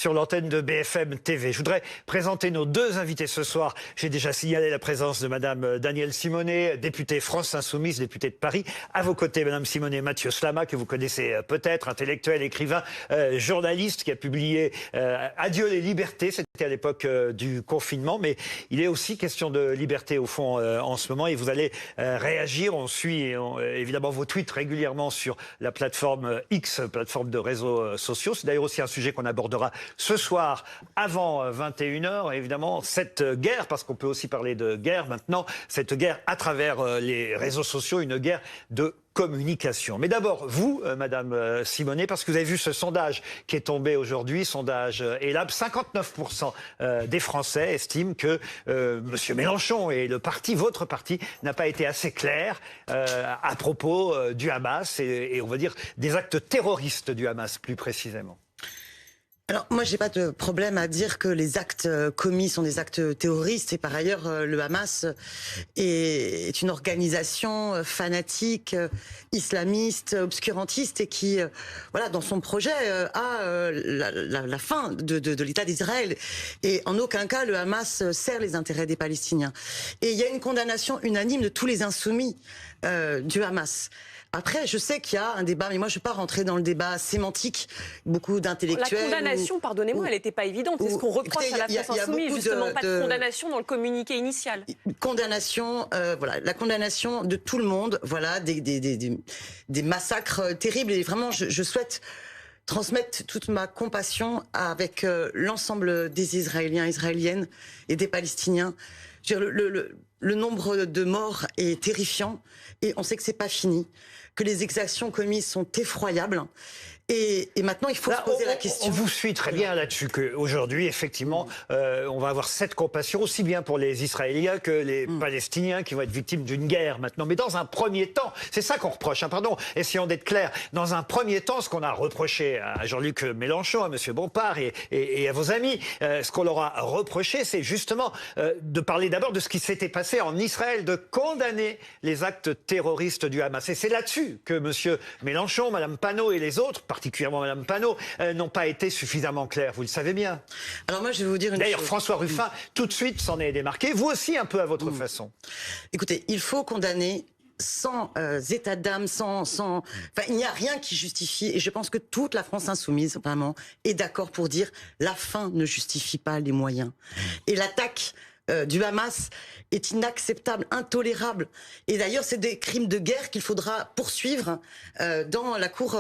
sur l'antenne de BFM TV. Je voudrais présenter nos deux invités ce soir. J'ai déjà signalé la présence de Madame Danielle Simonet, députée France Insoumise, députée de Paris. À vos côtés, Madame Simonet, Mathieu Slama, que vous connaissez peut-être, intellectuel, écrivain, journaliste, qui a publié Adieu les libertés. C'était à l'époque du confinement, mais il est aussi question de liberté au fond en ce moment. Et vous allez réagir. On suit évidemment vos tweets régulièrement sur la plateforme X, plateforme de réseaux sociaux. C'est d'ailleurs aussi un sujet qu'on abordera ce soir avant 21h. Évidemment, cette guerre, parce qu'on peut aussi parler de guerre maintenant, cette guerre à travers les réseaux sociaux, une guerre de communication. Mais d'abord, vous, Madame Simonet, parce que vous avez vu ce sondage qui est tombé aujourd'hui, sondage Elabe, 59% des Français estiment que Monsieur Mélenchon et le parti, votre parti, n'a pas été assez clair à propos du Hamas et on va dire des actes terroristes du Hamas, plus précisément. Alors moi j'ai pas de problème à dire que les actes commis sont des actes terroristes et par ailleurs le Hamas est une organisation fanatique, islamiste, obscurantiste et qui voilà dans son projet a la fin de l'État d'Israël et en aucun cas le Hamas sert les intérêts des Palestiniens. Et il y a une condamnation unanime de tous les insoumis du Hamas. Après, je sais qu'il y a un débat, mais moi je ne vais pas rentrer dans le débat sémantique. Beaucoup d'intellectuels... La condamnation, pardonnez-moi, elle n'était pas évidente. C'est ce qu'on reproche à la France Insoumise, justement, pas de condamnation dans le communiqué initial. Condamnation, voilà, la condamnation de tout le monde, voilà, des massacres terribles. Et vraiment, je souhaite transmettre toute ma compassion avec l'ensemble des Israéliens, Israéliennes et des Palestiniens. Je veux dire, le nombre de morts est terrifiant et on sait que c'est pas fini, que les exactions commises sont effroyables. Et maintenant, il faut se poser la question. On vous suit très bien là-dessus, qu'aujourd'hui, effectivement, on va avoir cette compassion, aussi bien pour les Israéliens que les Palestiniens qui vont être victimes d'une guerre maintenant. Mais dans un premier temps, c'est ça qu'on reproche, hein, pardon, essayons d'être clairs. Dans un premier temps, ce qu'on a reproché à Jean-Luc Mélenchon, à M. Bompard et à vos amis, ce qu'on leur a reproché, c'est justement de parler d'abord de ce qui s'était passé en Israël, de condamner les actes terroristes du Hamas. Et c'est là-dessus que M. Mélenchon, Mme Panot et les autres, particulièrement Mme Panot, n'ont pas été suffisamment clairs. Vous le savez bien. Alors moi, je vais vous dire une chose. D'ailleurs, François Ruffin, tout de suite, s'en est démarqué. Vous aussi, un peu à votre façon. Écoutez, il faut condamner sans état d'âme, enfin, il n'y a rien qui justifie, et je pense que toute la France insoumise, vraiment, est d'accord pour dire la fin ne justifie pas les moyens. Et l'attaque du Hamas est inacceptable, intolérable. Et d'ailleurs, c'est des crimes de guerre qu'il faudra poursuivre dans la Cour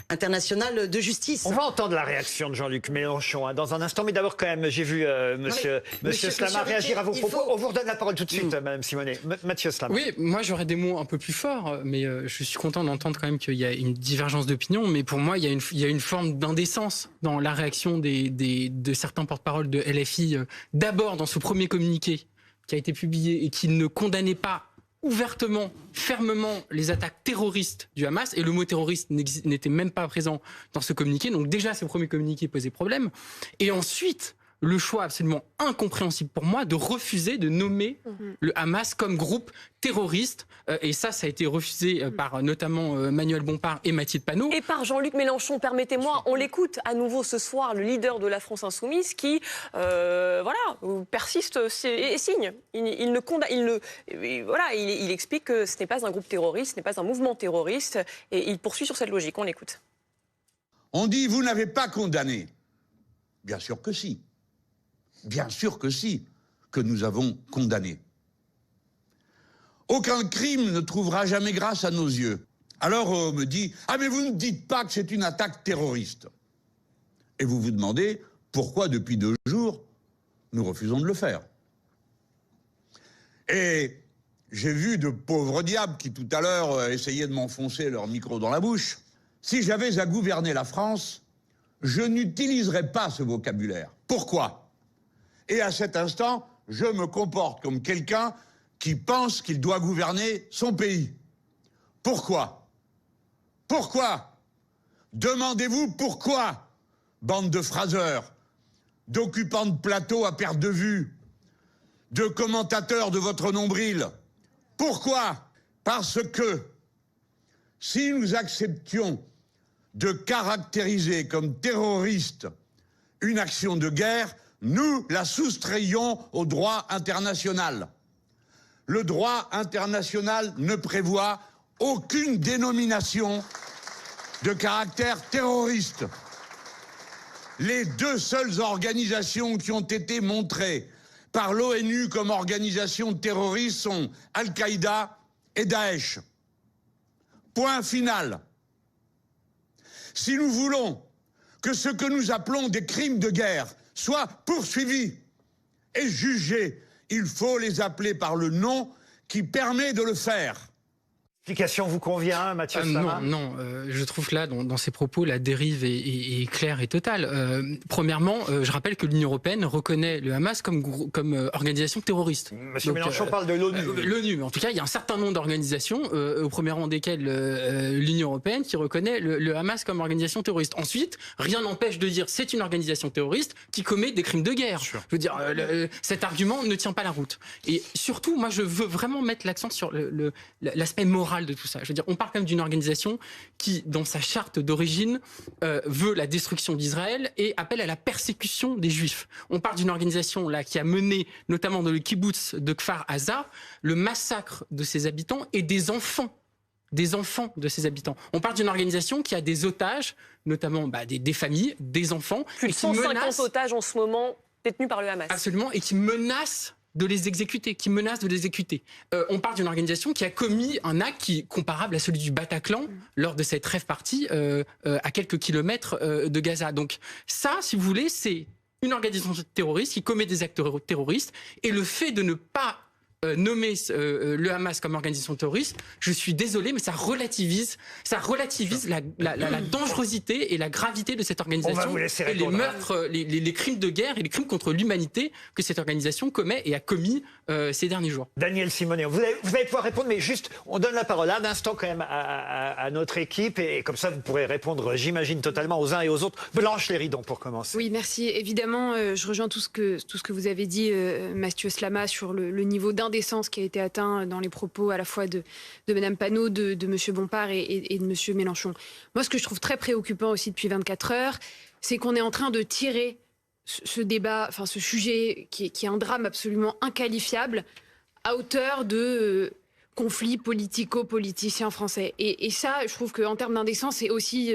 internationale de justice. On va entendre la réaction de Jean-Luc Mélenchon dans un instant, mais d'abord quand même, j'ai vu Monsieur Slama réagir à vos propos. On vous redonne la parole tout de suite, Madame Simonet. Mathieu Slama. Oui, moi j'aurais des mots un peu plus forts, mais je suis content d'entendre quand même qu'il y a une divergence d'opinion. Mais pour moi, il y a une forme d'indécence dans la réaction de certains porte-parole de LFI. D'abord dans ce premier communiqué qui a été publié et qui ne condamnait pas ouvertement, fermement les attaques terroristes du Hamas, et le mot terroriste n'était même pas présent dans ce communiqué, donc déjà ce premier communiqué posait problème, et ensuite le choix absolument incompréhensible pour moi de refuser de nommer le Hamas comme groupe terroriste, et ça a été refusé par notamment Manuel Bompard et Mathilde Panot. Et par Jean-Luc Mélenchon, permettez-moi, on l'écoute à nouveau ce soir, le leader de la France Insoumise, qui persiste et signe. Il explique que ce n'est pas un groupe terroriste, ce n'est pas un mouvement terroriste, et il poursuit sur cette logique. On l'écoute. On dit, vous n'avez pas condamné. Bien sûr que si. Bien sûr que si, que nous avons condamné. Aucun crime ne trouvera jamais grâce à nos yeux. Alors on me dit, ah mais vous ne dites pas que c'est une attaque terroriste. Et vous vous demandez pourquoi depuis 2 jours, nous refusons de le faire. Et j'ai vu de pauvres diables qui tout à l'heure essayaient de m'enfoncer leur micro dans la bouche. Si j'avais à gouverner la France, je n'utiliserais pas ce vocabulaire. Pourquoi ? Et à cet instant, je me comporte comme quelqu'un qui pense qu'il doit gouverner son pays. Pourquoi? Pourquoi? Demandez-vous pourquoi, bande de phraseurs, d'occupants de plateau à perte de vue, de commentateurs de votre nombril. Pourquoi? Parce que si nous acceptions de caractériser comme terroristes une action de guerre, nous la soustrayons au droit international. Le droit international ne prévoit aucune dénomination de caractère terroriste. Les deux seules organisations qui ont été montrées par l'ONU comme organisations terroristes sont Al-Qaïda et Daesh. Point final. Si nous voulons que ce que nous appelons des crimes de guerre soient poursuivis et jugés, il faut les appeler par le nom qui permet de le faire. L'explication vous convient, Mathieu Slama? Non, je trouve que là, dans ces propos, la dérive est claire et totale. Premièrement, je rappelle que l'Union européenne reconnaît le Hamas comme organisation terroriste. Monsieur Mélenchon parle de l'ONU. L'ONU, mais en tout cas, il y a un certain nombre d'organisations, au premier rang desquelles l'Union européenne, qui reconnaît le Hamas comme organisation terroriste. Ensuite, rien n'empêche de dire c'est une organisation terroriste qui commet des crimes de guerre. Je veux dire, cet argument ne tient pas la route. Et surtout, moi, je veux vraiment mettre l'accent sur l'aspect moral de tout ça. Je veux dire, on parle quand même d'une organisation qui, dans sa charte d'origine, veut la destruction d'Israël et appelle à la persécution des Juifs. On parle d'une organisation là qui a mené, notamment dans le kibbutz de Kfar Aza, le massacre de ses habitants et des enfants de ses habitants. On parle d'une organisation qui a des otages, notamment des familles, des enfants. Plus de 150 otages en ce moment détenus par le Hamas. Absolument, et qui menacent de les exécuter, on parle d'une organisation qui a commis un acte qui est comparable à celui du Bataclan lors de cette rave party à quelques kilomètres de Gaza. Donc ça, si vous voulez, c'est une organisation terroriste qui commet des actes terroristes, et le fait de ne pas nommer le Hamas comme organisation terroriste, je suis désolé, mais ça relativise la dangerosité et la gravité de cette organisation, et les meurtres, les crimes de guerre et les crimes contre l'humanité que cette organisation commet et a commis ces derniers jours. Daniel Simonet, vous allez pouvoir répondre, mais juste, on donne la parole un instant quand même à notre équipe, et comme ça vous pourrez répondre, j'imagine, totalement aux uns et aux autres. Blanche Léridon, pour commencer. Oui, merci. Évidemment, je rejoins tout ce que vous avez dit, Mathieu Slama, sur le niveau d'indécence qui a été atteint dans les propos à la fois de Mme Panot, de M. Bompard et de M. Mélenchon. Moi, ce que je trouve très préoccupant aussi depuis 24 heures, c'est qu'on est en train de tirer ce débat, enfin ce sujet qui est un drame absolument inqualifiable, à hauteur de conflits politico-politiciens français. Et ça, je trouve qu'en termes d'indécence, c'est aussi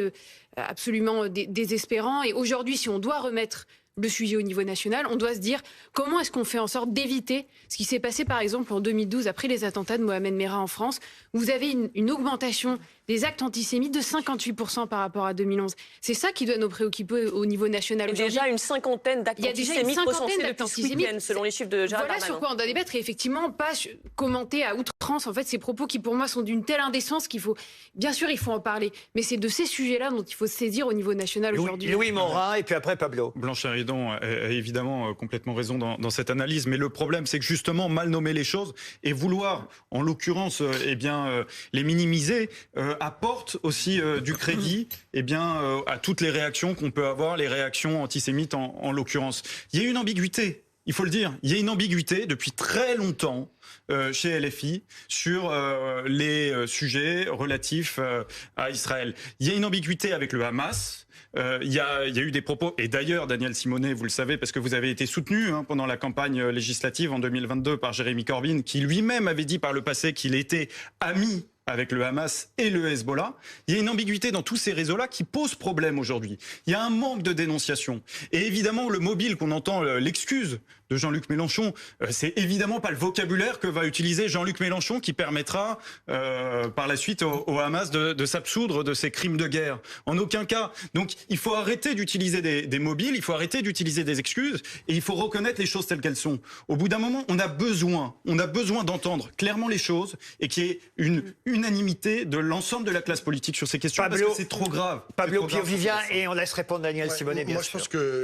absolument désespérant. Et aujourd'hui, si on doit remettre le sujet au niveau national, on doit se dire comment est-ce qu'on fait en sorte d'éviter ce qui s'est passé par exemple en 2012 après les attentats de Mohamed Merah en France, où vous avez une augmentation des actes antisémites de 58% par rapport à 2011. C'est ça qui doit nous préoccuper au niveau national aujourd'hui. Il y a déjà une cinquantaine d'actes antisémites recensés depuis ce week-end, selon les chiffres de Gérald Darmanin. Voilà sur quoi on doit débattre, et effectivement pas commenter à outrance en fait ces propos qui pour moi sont d'une telle indécence qu'il faut, bien sûr il faut en parler, mais c'est de ces sujets-là dont il faut se saisir au niveau national aujourd'hui. Louis Morin et puis après Pablo. Blanche Léridon a évidemment complètement raison dans cette analyse, mais le problème c'est que justement mal nommer les choses et vouloir en l'occurrence les minimiser apporte aussi du crédit à toutes les réactions qu'on peut avoir, les réactions antisémites en l'occurrence. Il y a une ambiguïté, il faut le dire, il y a une ambiguïté depuis très longtemps chez LFI sur les sujets relatifs à Israël. Il y a une ambiguïté avec le Hamas. Il y a eu des propos, et d'ailleurs Daniel Simonet, vous le savez parce que vous avez été soutenu pendant la campagne législative en 2022 par Jérémy Corbyn, qui lui-même avait dit par le passé qu'il était ami avec le Hamas et le Hezbollah. Il y a une ambiguïté dans tous ces réseaux-là qui pose problème aujourd'hui. Il y a un manque de dénonciation. Et évidemment, le mobile qu'on entend, l'excuse de Jean-Luc Mélenchon, c'est évidemment pas le vocabulaire que va utiliser Jean-Luc Mélenchon qui permettra par la suite au Hamas de s'absoudre de ces crimes de guerre. En aucun cas. Donc il faut arrêter d'utiliser des mobiles, il faut arrêter d'utiliser des excuses et il faut reconnaître les choses telles qu'elles sont. Au bout d'un moment, on a besoin d'entendre clairement les choses et qu'il y ait une unanimité de l'ensemble de la classe politique sur ces questions, parce que c'est trop grave. Pablo Pio-Vivien, et on laisse répondre Daniel Simonet, bien sûr.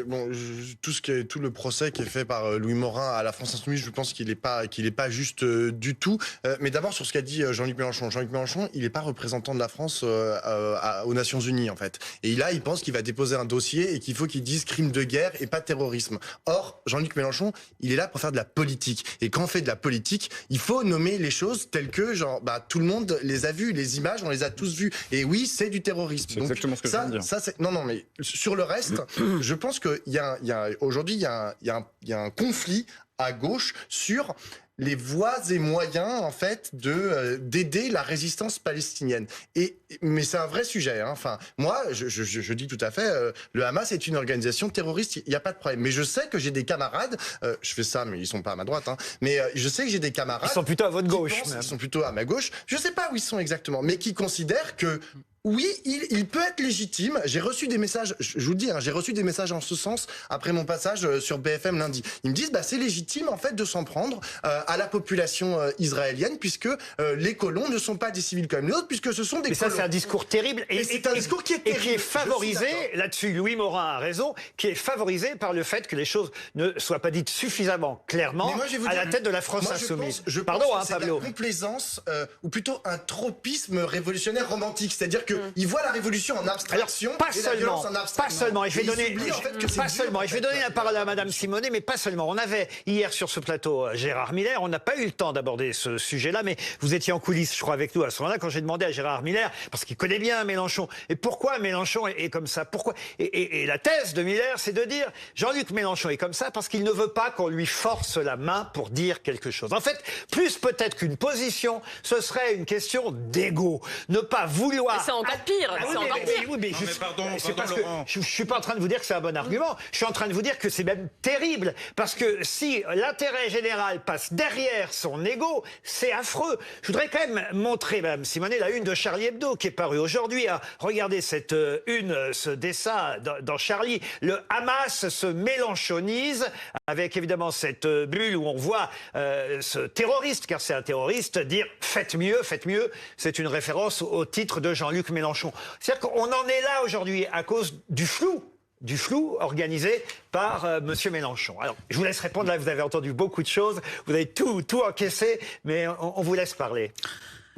Moi, je pense que tout le procès qui est fait par Louis Morin à la France Insoumise, je pense qu'il est pas juste du tout. Mais d'abord sur ce qu'a dit Jean-Luc Mélenchon. Jean-Luc Mélenchon, il n'est pas représentant de la France aux Nations Unies en fait. Et là, il pense qu'il va déposer un dossier et qu'il faut qu'il dise crime de guerre et pas terrorisme. Or, Jean-Luc Mélenchon, il est là pour faire de la politique. Et quand on fait de la politique, il faut nommer les choses telles que tout le monde monde les a vus, les images, on les a tous vues. Et oui, c'est du terrorisme. C'est exactement ce que je viens de dire. Non, mais sur le reste, je pense qu'aujourd'hui, il y a un conflit à gauche sur les voies et moyens, en fait, d'aider la résistance palestinienne. Mais c'est un vrai sujet. Hein. Enfin, moi, je dis tout à fait, le Hamas est une organisation terroriste, il n'y a pas de problème. Mais je sais que j'ai des camarades, je fais ça, mais ils sont pas à ma droite, hein, mais je sais que j'ai des camarades... Ils sont plutôt à votre gauche. Ils sont plutôt à ma gauche. Je sais pas où ils sont exactement, mais qui considèrent que oui, il peut être légitime. J'ai reçu des messages, je vous le dis, hein, j'ai reçu des messages en ce sens après mon passage sur BFM lundi. Ils me disent, c'est légitime en fait de s'en prendre à la population israélienne, puisque les colons ne sont pas des civils comme les autres, puisque ce sont des colons. Ça, c'est un discours terrible. C'est un discours qui est terrible. Et qui est favorisé, là-dessus, Louis Morin a raison, qui est favorisé par le fait que les choses ne soient pas dites suffisamment clairement à la tête de la France insoumise. Pardon, Pablo. C'est de la complaisance, ou plutôt un tropisme révolutionnaire romantique. C'est-à-dire que il voit la révolution en abstraction. Alors, pas seulement. Et je vais donner la parole à Madame Simonet, mais pas seulement. On avait hier sur ce plateau Gérard Miller. On n'a pas eu le temps d'aborder ce sujet-là, mais vous étiez en coulisses, je crois, avec nous à ce moment-là, quand j'ai demandé à Gérard Miller, parce qu'il connaît bien Mélenchon, et pourquoi Mélenchon est comme ça. Pourquoi et la thèse de Miller, c'est de dire Jean-Luc Mélenchon est comme ça parce qu'il ne veut pas qu'on lui force la main pour dire quelque chose. En fait, plus peut-être qu'une position, ce serait une question d'ego. Ne pas vouloir... C'est encore pire. Je suis pas en train de vous dire que c'est un bon argument. Je suis en train de vous dire que c'est même terrible. Parce que si l'intérêt général passe derrière son ego, c'est affreux. Je voudrais quand même montrer, Mme Simonet, la une de Charlie Hebdo qui est parue aujourd'hui. Regardez cette une, ce dessin dans Charlie. Le Hamas se mélenchonise avec évidemment cette bulle où on voit ce terroriste, car c'est un terroriste, dire « faites mieux ». C'est une référence au titre de Jean-Luc Mélenchon. C'est-à-dire qu'on en est là aujourd'hui à cause du flou organisé par Monsieur Mélenchon. Alors, je vous laisse répondre. Là, vous avez entendu beaucoup de choses. Vous avez tout encaissé, mais on vous laisse parler.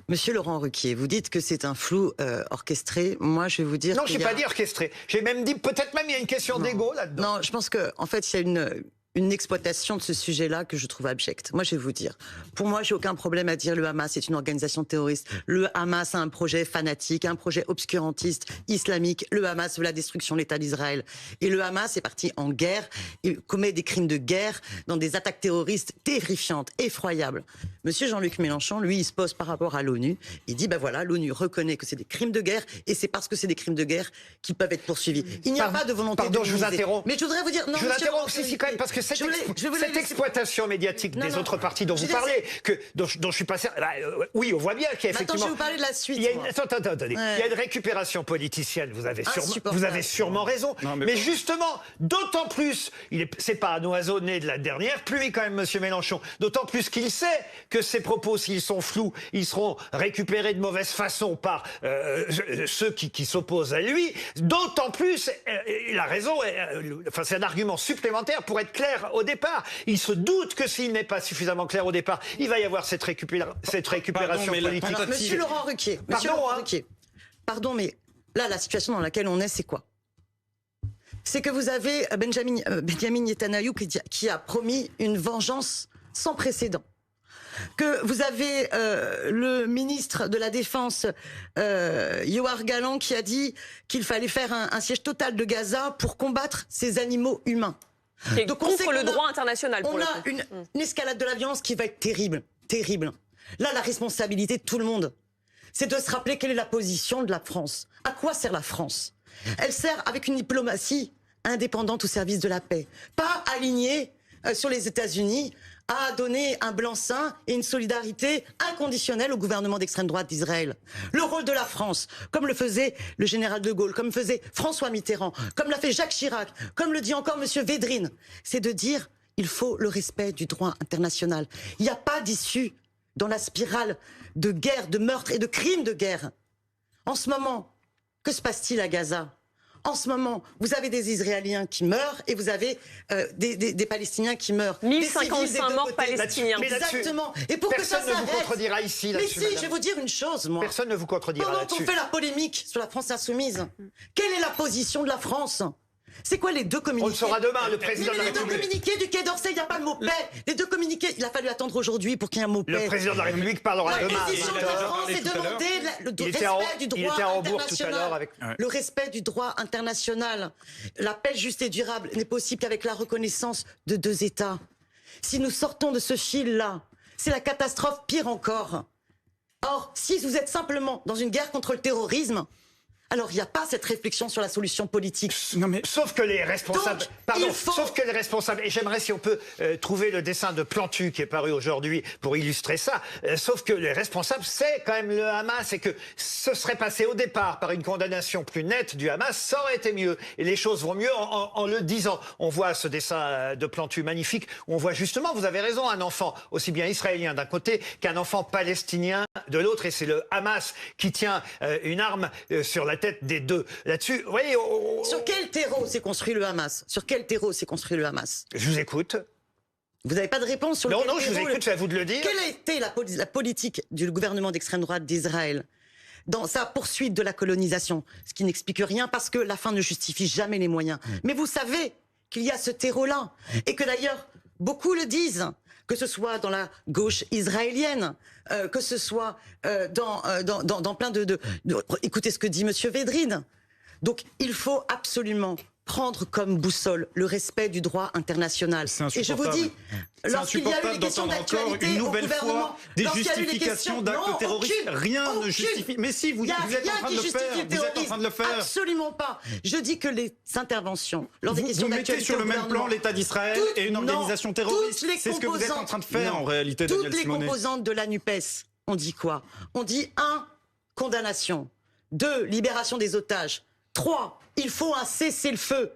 Monsieur Laurent Ruquier, vous dites que c'est un flou orchestré. Moi, je vais vous dire... Non, je n'ai pas dit orchestré. J'ai même dit, peut-être même, il y a une question d'ego là-dedans. Non, je pense qu'en fait, il y a une exploitation de ce sujet-là que je trouve abjecte. Moi, je vais vous dire. Pour moi, j'ai aucun problème à dire le Hamas est une organisation terroriste. Le Hamas a un projet fanatique, un projet obscurantiste, islamique. Le Hamas veut la destruction de l'État d'Israël. Et le Hamas est parti en guerre. Il commet des crimes de guerre dans des attaques terroristes terrifiantes, effroyables. Monsieur Jean-Luc Mélenchon, lui, il se pose par rapport à l'ONU. Il dit, voilà, l'ONU reconnaît que c'est des crimes de guerre et c'est parce que c'est des crimes de guerre qu'ils peuvent être poursuivis. Il n'y a pas de volonté de... Pardon, je vous interromps. Mais je voudrais vous dire... Non, je vous interromps aussi quand même, parce que cette exploitation médiatique des autres partis dont vous parlez, dont je suis passé... oui, on voit bien qu'il y a effectivement... Attends, je vais vous parler de la suite. Attendez. Ouais. Il y a une récupération politicienne, vous avez sûrement raison. Non, mais justement, d'autant plus, c'est pas un oiseau né de la dernière pluie quand même, Monsieur Mélenchon, d'autant plus qu'il sait que ses propos, s'ils sont flous, ils seront récupérés de mauvaise façon par ceux qui s'opposent à lui. D'autant plus, il a raison, c'est un argument supplémentaire pour être clair au départ. Il se doute que s'il n'est pas suffisamment clair au départ, il va y avoir cette récupération politique. Alors, Monsieur Laurent Ruquier, pardon, mais là, la situation dans laquelle on est, c'est quoi? C'est que vous avez Benjamin Netanyahou qui a promis une vengeance sans précédent. Que vous avez le ministre de la Défense, Yoav Gallant, qui a dit qu'il fallait faire un siège total de Gaza pour combattre ces animaux humains. Donc contre le droit international. On a une escalade de la violence qui va être terrible. Là, la responsabilité de tout le monde, c'est de se rappeler quelle est la position de la France. À quoi sert la France? Elle sert avec une diplomatie indépendante au service de la paix. Pas alignée sur les États-Unis à donner un blanc-seing et une solidarité inconditionnelle au gouvernement d'extrême droite d'Israël. Le rôle de la France, comme le faisait le général de Gaulle, comme faisait François Mitterrand, comme l'a fait Jacques Chirac, comme le dit encore Monsieur Védrine, c'est de dire il faut le respect du droit international. Il n'y a pas d'issue dans la spirale de guerre, de meurtre et de crimes de guerre. En ce moment, que se passe-t-il à Gaza ? En ce moment, vous avez des Israéliens qui meurent et vous avez des Palestiniens qui meurent. 1055 morts palestiniens. Exactement. Et pour que ça s'arrête... Personne ne vous contredira ici là-dessus. Mais si, je vais vous dire une chose, moi. Personne ne vous contredira là-dessus. Pendant qu'on fait la polémique sur la France insoumise, quelle est la position de la France ? C'est quoi les deux communiqués? On le saura demain, le président de la les deux République. communiqués du Quai d'Orsay, il n'y a pas le mot paix. Les deux communiqués, il a fallu attendre aujourd'hui pour qu'il y ait un mot paix. Le président de la République parlera La demain. position de la France est demander le Il était respect du il droit était à Hambourg tout à international. l'heure avec... Le respect du droit international. La paix juste et durable n'est possible qu'avec la reconnaissance de deux États. Si nous sortons de ce fil-là, c'est la catastrophe, pire encore. Or, si vous êtes simplement dans une guerre contre le terrorisme, alors il n'y a pas cette réflexion sur la solution politique. Non mais sauf que les responsables, Donc, sauf que les responsables, et j'aimerais si on peut trouver le dessin de Plantu qui est paru aujourd'hui pour illustrer ça, sauf que les responsables c'est quand même le Hamas et que ce serait passé au départ par une condamnation plus nette du Hamas, ça aurait été mieux et les choses vont mieux en le disant. On voit ce dessin de Plantu magnifique où on voit justement, vous avez raison, un enfant aussi bien israélien d'un côté qu'un enfant palestinien de l'autre et c'est le Hamas qui tient une arme sur la tête des deux. Là-dessus, vous voyez... Sur quel terreau s'est construit le Hamas? Sur quel terreau s'est construit le Hamas? Je vous écoute. Vous n'avez pas de réponse sur Non, quel non, je vous terreau écoute, c'est à vous de le dire. Quelle a été la politique du gouvernement d'extrême droite d'Israël dans sa poursuite de la colonisation? Ce qui n'explique rien parce que la fin ne justifie jamais les moyens. Mais vous savez qu'il y a ce terreau-là et que d'ailleurs, beaucoup le disent, que ce soit dans la gauche israélienne, que ce soit dans plein de... Écoutez ce que dit Monsieur Védrine. Donc, il faut absolument prendre comme boussole le respect du droit international. Et je vous dis, lorsqu'il y a eu des questions encore une nouvelle fois des justifications d'actes terroristes, rien ne justifie. Mais si, vous êtes en train de le faire. Vous êtes en train de le faire. Absolument pas. Je dis que les interventions, lors des questions vous mettez sur le même plan l'État d'Israël et une organisation terroriste. C'est ce que vous êtes en train de faire en réalité, Daniel Toutes les Simonet. composantes de la NUPES, on dit quoi? On dit 1, condamnation. 2, libération des otages. 3, il faut un cessez-le-feu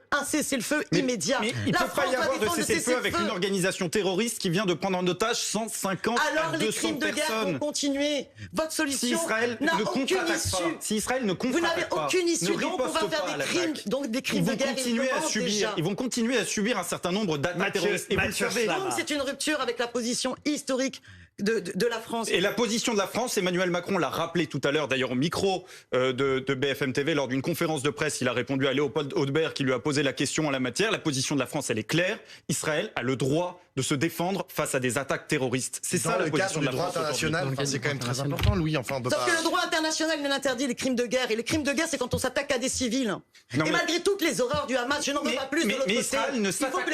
immédiat. Mais il ne peut pas y avoir de cessez-le-feu avec une organisation terroriste qui vient de prendre en otage 150 alors à 200 les crimes de guerre vont continuer. Votre solution Si Israël n'a ne aucune contre-attaque issue. pas, si Israël ne Vous contre-attaque pas, n'avez aucune issue, ne donc on va riposte faire pas à des crimes, l'attaque, donc des crimes ils de vont guerre. continuer à subir. Ils vont continuer à subir un certain nombre d'attaques terroristes. Et vous le savez. Donc c'est une rupture avec la position historique de la France. Et la position de la France, Emmanuel Macron l'a rappelé tout à l'heure, d'ailleurs au micro de BFM TV, lors d'une conférence de presse, il a répondu à Léopold Haudebert qui lui a posé la question en la matière. La position de la France, elle est claire. Israël a le droit de se défendre face à des attaques terroristes. C'est ça la position de la France international. C'est quand même très important, Louis. Enfin, on peut Sauf pas... que le droit international ne l'interdit les crimes de guerre. Et les crimes de guerre, c'est quand on s'attaque à des civils. Non, et malgré toutes les horreurs du Hamas, je n'en veux pas plus de l'autre côté. Mais Israël ne s'attaque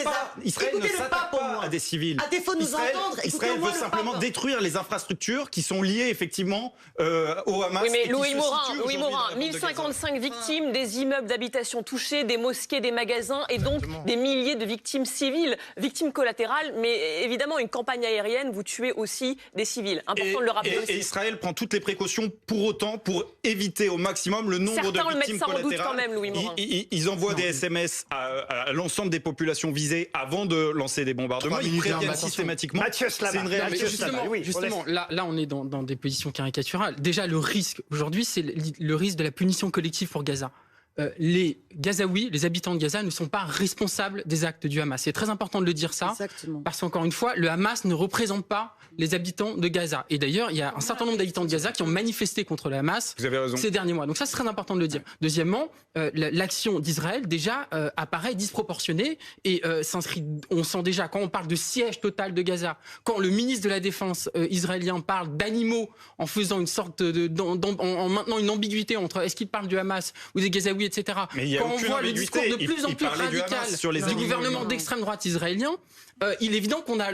pas, à des civils. À défaut de nous entendre, Israël veut simplement détruire les infrastructures qui sont liées effectivement au Hamas. Oui, mais et qui Louis se Morin, situent aujourd'hui dans la bande de Gaza. 1055 victimes, des immeubles d'habitation touchés, des mosquées, des magasins et donc des milliers de victimes civiles, victimes collatérales. Mais évidemment, une campagne aérienne, vous tuez aussi des civils. Important de le rappeler aussi. Et Israël prend toutes les précautions pour autant pour éviter au maximum le nombre Certains de victimes le mettent ça en doute collatérales. quand même, Louis Morin. Ils envoient des SMS à l'ensemble des populations visées avant de lancer des bombardements. Ils préviennent systématiquement. Mathieu Slama. C'est une réalité. Justement, là, on est dans des positions caricaturales. Déjà, le risque aujourd'hui, c'est le risque de la punition collective pour Gaza. Les Gazaouis, les habitants de Gaza ne sont pas responsables des actes du Hamas. C'est très important de le dire ça, Exactement. parce qu'encore une fois, le Hamas ne représente pas les habitants de Gaza. Et d'ailleurs, il y a un certain nombre d'habitants de Gaza qui ont manifesté contre le Hamas ces derniers mois. Donc ça, c'est très important de le dire. Deuxièmement, l'action d'Israël, déjà, apparaît disproportionnée et s'inscrit, on sent déjà, quand on parle de siège total de Gaza, quand le ministre de la Défense israélien parle d'animaux en faisant une sorte en maintenant une ambiguïté entre est-ce qu'il parle du Hamas ou des Gazaouis, etc. Mais il y a Quand on voit le discours de plus en plus radical du gouvernement d'extrême droite israélien, il est évident qu'on a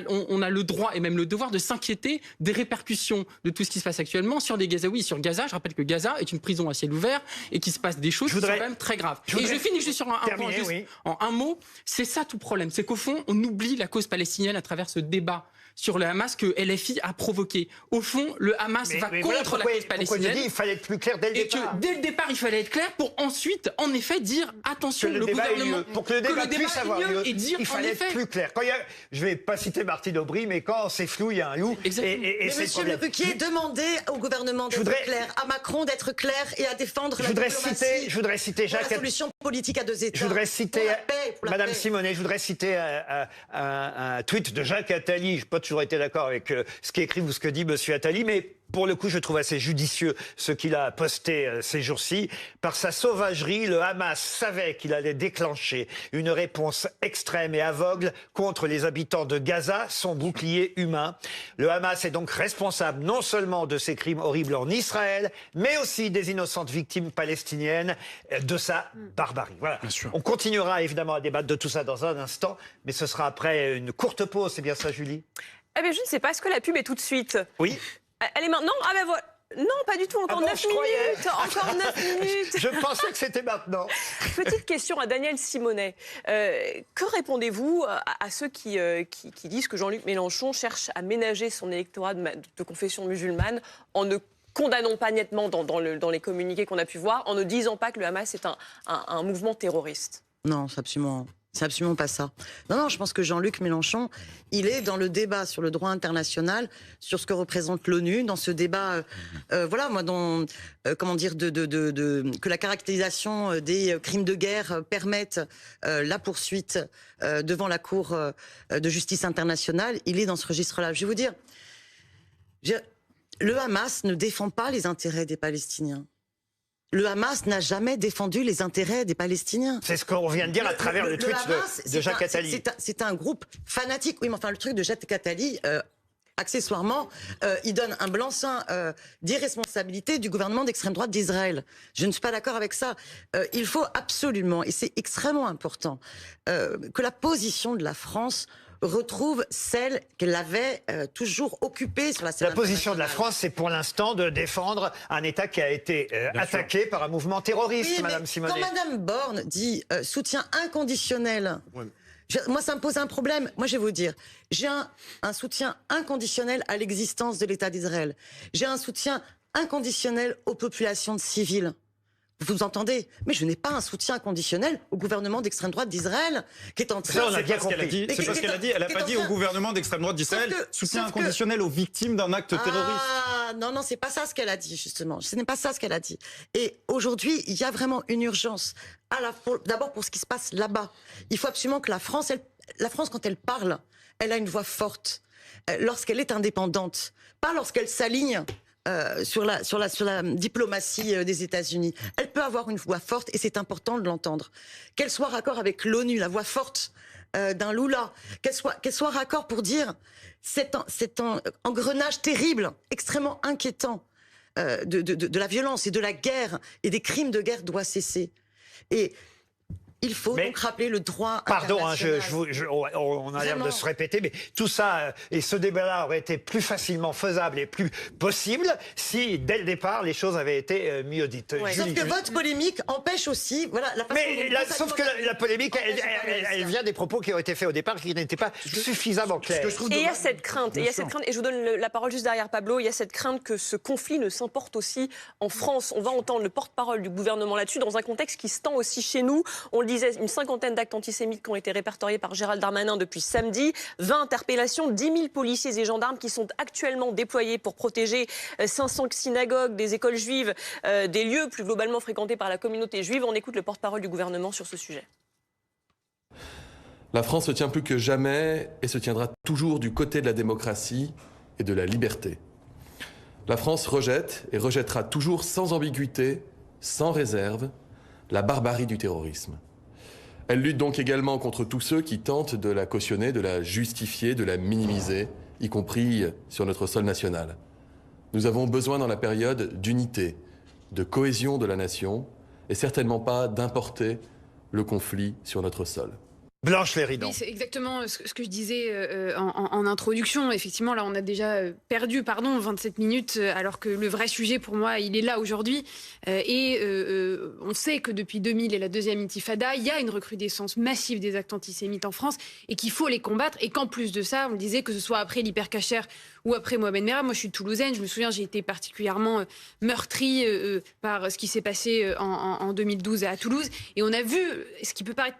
le droit et même le devoir de s'inquiéter des répercussions de tout ce qui se passe actuellement sur les Gazaouis, sur Gaza. Je rappelle que Gaza est une prison à ciel ouvert et qu'il se passe des choses qui sont quand même très graves. Et je finis juste sur un point, en un mot. C'est ça tout problème. C'est qu'au fond, on oublie la cause palestinienne à travers ce débat sur le Hamas que LFI a provoqué. Au fond, le Hamas va contre la cause palestinienne. Il fallait être plus clair dès le départ. Et que dès le départ, il fallait être clair pour ensuite, en effet, dire attention, le gouvernement... Pour que le débat puisse avoir lieu, et dire, il fallait être plus clair. Je ne vais pas citer Martine Aubry, mais quand c'est flou, il y a un loup. Mais monsieur Le Ruquier, demandez au gouvernement d'être clair, à Macron d'être clair et à défendre la diplomatie. Je voudrais citer Jacques... la solution politique à deux États. Je voudrais citer Madame paix. Simonet, je voudrais citer un tweet de Jacques Attali. Je n'ai pas toujours été d'accord avec ce qu'écrit ou ce que dit Monsieur Attali, mais pour le coup, je trouve assez judicieux ce qu'il a posté ces jours-ci. Par sa sauvagerie, le Hamas savait qu'il allait déclencher une réponse extrême et aveugle contre les habitants de Gaza, son bouclier humain. Le Hamas est donc responsable non seulement de ces crimes horribles en Israël, mais aussi des innocentes victimes palestiniennes, de sa barbarie. Voilà. On continuera évidemment à débattre de tout ça dans un instant, mais ce sera après une courte pause, c'est bien ça, Julie? Eh bien, je ne sais pas, est-ce que la pub est tout de suite? Oui. Elle est maintenant? Ah ben voilà. Non, pas du tout, encore 9 minutes. Encore 9 minutes. Je pensais que c'était maintenant. Petite question à Daniel Simonet. Que répondez-vous à ceux qui disent que Jean-Luc Mélenchon cherche à ménager son électorat de confession musulmane en ne condamnons pas nettement dans les communiqués qu'on a pu voir, en ne disant pas que le Hamas est un mouvement terroriste? Non, c'est absolument pas ça. Non, je pense que Jean-Luc Mélenchon, il est dans le débat sur le droit international, sur ce que représente l'ONU, dans ce débat, voilà, moi, comment dire, que la caractérisation des crimes de guerre permette la poursuite devant la Cour de justice internationale. Il est dans ce registre-là. Je vais vous dire, le Hamas ne défend pas les intérêts des Palestiniens. Le Hamas n'a jamais défendu les intérêts des Palestiniens. C'est ce qu'on vient de dire à travers le tweet de Jacques Attali. C'est un groupe fanatique. Oui, mais enfin, le truc de Jacques Attali, accessoirement, il donne un blanc-seing d'irresponsabilité du gouvernement d'extrême droite d'Israël. Je ne suis pas d'accord avec ça. Il faut absolument, et c'est extrêmement important, que la position de la France retrouve celle qu'elle avait toujours occupée sur la scène internationale. La position de la France, c'est pour l'instant de défendre un État qui a été attaqué par un mouvement terroriste, oui, Madame Simonet. Quand Madame Borne dit soutien inconditionnel, moi ça me pose un problème. Moi je vais vous dire, j'ai un soutien inconditionnel à l'existence de l'État d'Israël. J'ai un soutien inconditionnel aux populations civiles. Vous entendez? Mais je n'ai pas un soutien conditionnel au gouvernement d'extrême droite d'Israël qui est en train... C'est pas ce qu'elle a dit. C'est pas ce qu'elle a dit. Elle n'a pas dit au gouvernement d'extrême droite d'Israël soutien inconditionnel aux victimes d'un acte terroriste. Ah non, c'est pas ça ce qu'elle a dit justement. Ce n'est pas ça ce qu'elle a dit. Et aujourd'hui, il y a vraiment une urgence. D'abord pour ce qui se passe là-bas. Il faut absolument que la France quand elle parle, elle a une voix forte. Lorsqu'elle est indépendante, pas lorsqu'elle s'aligne sur la diplomatie des États-Unis. Elle peut avoir une voix forte et c'est important de l'entendre. Qu'elle soit raccord avec l'ONU, la voix forte d'un Lula, qu'elle soit raccord pour dire c'est un engrenage terrible, extrêmement inquiétant de la violence et de la guerre et des crimes de guerre doit cesser. Et il faut donc rappeler le droit international. On a l'air de se répéter, mais tout ça et ce débat-là aurait été plus facilement faisable et plus possible si, dès le départ, les choses avaient été mieux dites. Ouais. Sauf que votre polémique empêche aussi... sauf que la polémique, elle vient des propos qui ont été faits au départ qui n'étaient pas suffisamment clairs. Et il y a cette crainte, et je vous donne la parole juste derrière Pablo, il y a cette crainte que ce conflit ne s'importe aussi en France. On va entendre le porte-parole du gouvernement là-dessus, dans un contexte qui se tend aussi chez nous. On le disait, une cinquantaine d'actes antisémites qui ont été répertoriés par Gérald Darmanin depuis samedi, 20 interpellations, 10 000 policiers et gendarmes qui sont actuellement déployés pour protéger 500 synagogues, des écoles juives, des lieux plus globalement fréquentés par la communauté juive. On écoute le porte-parole du gouvernement sur ce sujet. La France se tient plus que jamais et se tiendra toujours du côté de la démocratie et de la liberté. La France rejette et rejettera toujours sans ambiguïté, sans réserve, la barbarie du terrorisme. Elle lutte donc également contre tous ceux qui tentent de la cautionner, de la justifier, de la minimiser, y compris sur notre sol national. Nous avons besoin dans la période d'unité, de cohésion de la nation et certainement pas d'importer le conflit sur notre sol. Blanche Léridan. Oui, c'est exactement ce que je disais en introduction. Effectivement, là, on a déjà perdu 27 minutes, alors que le vrai sujet, pour moi, il est là aujourd'hui. On sait que depuis 2000 et la deuxième intifada, il y a une recrudescence massive des actes antisémites en France et qu'il faut les combattre. Et qu'en plus de ça, on le disait, que ce soit après l'hypercachère ou après Mohamed Merah. Moi, je suis toulousaine. Je me souviens, j'ai été particulièrement meurtrie par ce qui s'est passé en 2012 à Toulouse. Et on a vu ce qui peut paraître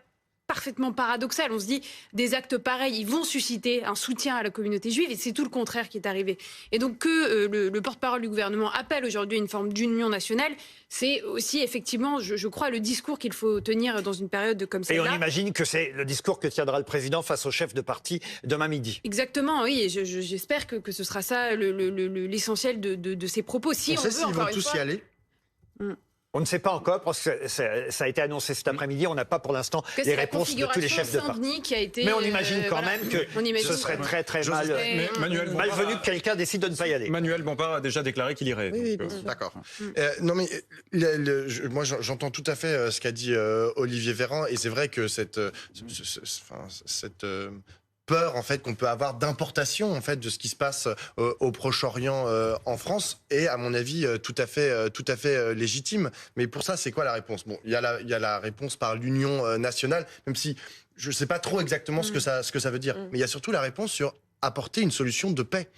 parfaitement paradoxal. On se dit, des actes pareils, ils vont susciter un soutien à la communauté juive, et c'est tout le contraire qui est arrivé. Et donc que le porte-parole du gouvernement appelle aujourd'hui à une forme d'union nationale, c'est aussi effectivement, je crois, le discours qu'il faut tenir dans une période comme celle-là. Et on imagine que c'est le discours que tiendra le président face au chef de parti demain midi. Exactement, oui, et j'espère que ce sera ça l'essentiel de ces propos. Si on sait s'ils vont tous y aller. On ne sait pas encore, parce que ça a été annoncé cet après-midi. On n'a pas pour l'instant les réponses de tous les chefs de parti. Mais on imagine quand même que ce serait très malvenu que quelqu'un décide de ne pas y aller. Manuel Bompard a déjà déclaré qu'il irait. Oui, d'accord. Non mais moi j'entends tout à fait ce qu'a dit Olivier Véran, et c'est vrai que cette peur en fait qu'on peut avoir d'importation en fait de ce qui se passe au Proche-Orient en France est à mon avis tout à fait légitime. Mais pour ça, c'est quoi la réponse? Bon, il y a la réponse par l'Union nationale, même si je sais pas trop exactement ce que ça veut dire. Mais il y a surtout la réponse sur apporter une solution de paix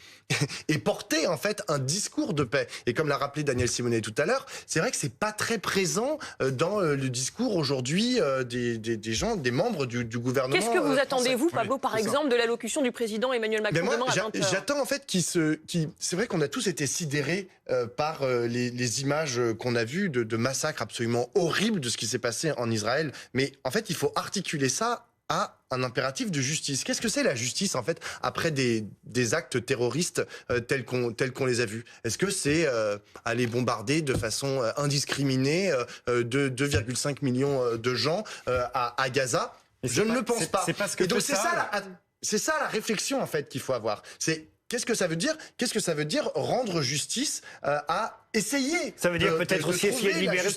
et porter en fait un discours de paix. Et comme l'a rappelé Daniel Simonet tout à l'heure, c'est vrai que c'est pas très présent dans le discours aujourd'hui des gens, des membres du gouvernement. Qu'est-ce que vous attendez, vous, Pablo, par exemple, de l'allocution du président Emmanuel Macron demain à 20h? J'attends en fait c'est vrai qu'on a tous été sidérés par les images qu'on a vues de massacres absolument horribles de ce qui s'est passé en Israël. Mais en fait, il faut articuler ça à un impératif de justice. Qu'est-ce que c'est la justice en fait après des actes terroristes tels qu'on les a vus? Est-ce que c'est aller bombarder de façon indiscriminée 2,5 millions de gens à Gaza? Je ne le pense pas. C'est pas ce que et donc c'est ça la réflexion en fait qu'il faut avoir. C'est qu'est-ce que ça veut dire? Qu'est-ce que ça veut dire rendre justice à essayer? Ça veut dire peut-être aussi essayer de libérer,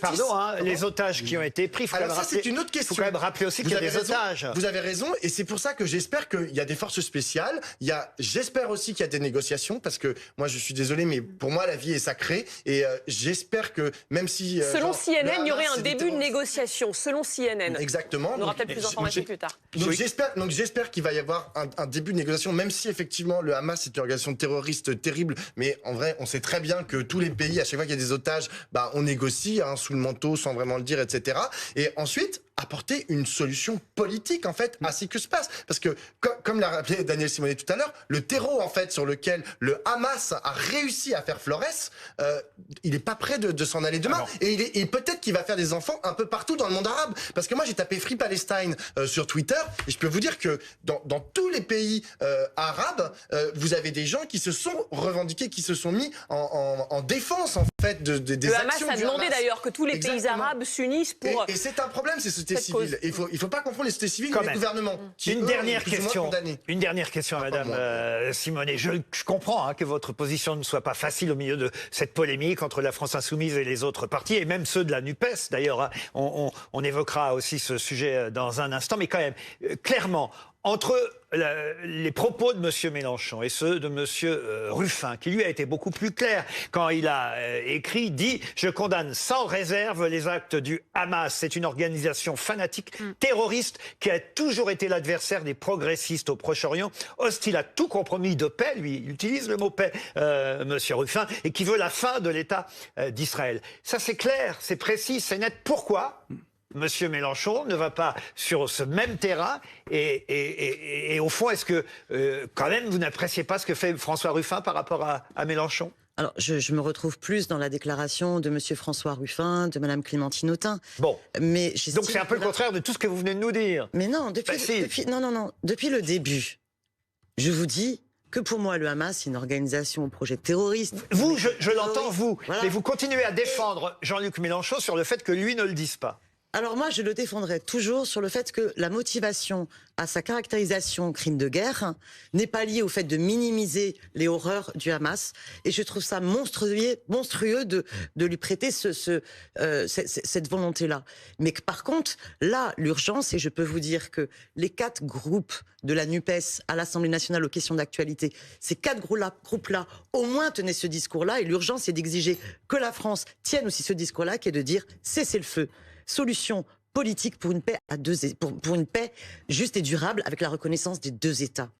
les otages qui ont été pris. Alors ça, c'est une autre question. Il faut quand même rappeler aussi qu'il y a des otages. Vous avez raison, et c'est pour ça que j'espère qu'il y a des forces spéciales. J'espère aussi qu'il y a des négociations, parce que moi, je suis désolé, mais pour moi, la vie est sacrée, et j'espère que même si... Selon CNN, il y aurait un début de négociation. Selon CNN. Exactement. On aura peut-être plus d'informations plus tard. Donc j'espère qu'il va y avoir un début de négociation, même si effectivement le Hamas est une organisation terroriste terrible, mais en vrai, on sait très bien que tous les pays, à chaque fois qu'il y a des otages, on négocie sous le manteau sans vraiment le dire, etc. Et ensuite, apporter une solution politique en fait à ce qui se passe, parce que comme l'a rappelé Daniel Simonet tout à l'heure, le terreau en fait sur lequel le Hamas a réussi à faire Florès, il est pas prêt de s'en aller demain. Et peut-être qu'il va faire des enfants un peu partout dans le monde arabe, parce que moi j'ai tapé Free Palestine sur Twitter, et je peux vous dire que dans tous les pays arabes, vous avez des gens qui se sont revendiqués, qui se sont mis en défense en fait des actions du Hamas. Le Hamas a demandé d'ailleurs que tous les pays arabes s'unissent pour... Et c'est un problème, c'est société civile. Il faut pas confondre les sociétés civiles et les gouvernements. Une dernière question à Madame Simonet. Je comprends que votre position ne soit pas facile au milieu de cette polémique entre la France Insoumise et les autres partis, et même ceux de la NUPES. D'ailleurs, on évoquera aussi ce sujet dans un instant. Mais quand même, clairement, entre les propos de M. Mélenchon et ceux de M. Ruffin, qui lui a été beaucoup plus clair quand il a dit « Je condamne sans réserve les actes du Hamas. C'est une organisation fanatique terroriste qui a toujours été l'adversaire des progressistes au Proche-Orient, hostile à tout compromis de paix », lui il utilise le mot paix, M. Ruffin, et qui veut la fin de l'État d'Israël. Ça c'est clair, c'est précis, c'est net. Pourquoi Monsieur Mélenchon ne va pas sur ce même terrain et au fond, est-ce que quand même vous n'appréciez pas ce que fait François Ruffin par rapport à Mélenchon? Alors, je me retrouve plus dans la déclaration de Monsieur François Ruffin, de Madame Clémentine Autain. Bon. Mais donc c'est un peu le contraire de tout ce que vous venez de nous dire. Mais non, depuis le début, je vous dis que pour moi, le Hamas, c'est une organisation au projet terroriste. Vous, je l'entends, vous. Voilà. Mais vous continuez à défendre Jean-Luc Mélenchon sur le fait que lui ne le dise pas. Alors moi, je le défendrai toujours sur le fait que la motivation à sa caractérisation crime de guerre n'est pas liée au fait de minimiser les horreurs du Hamas. Et je trouve ça monstrueux de lui prêter cette volonté-là. Mais que, par contre, là, l'urgence, et je peux vous dire que les 4 groupes de la NUPES à l'Assemblée nationale aux questions d'actualité, ces 4 groupes-là, au moins tenaient ce discours-là. Et l'urgence, c'est d'exiger que la France tienne aussi ce discours-là, qui est de dire cessez le feu. Solution politique pour une paix pour une paix juste et durable avec la reconnaissance des 2 États.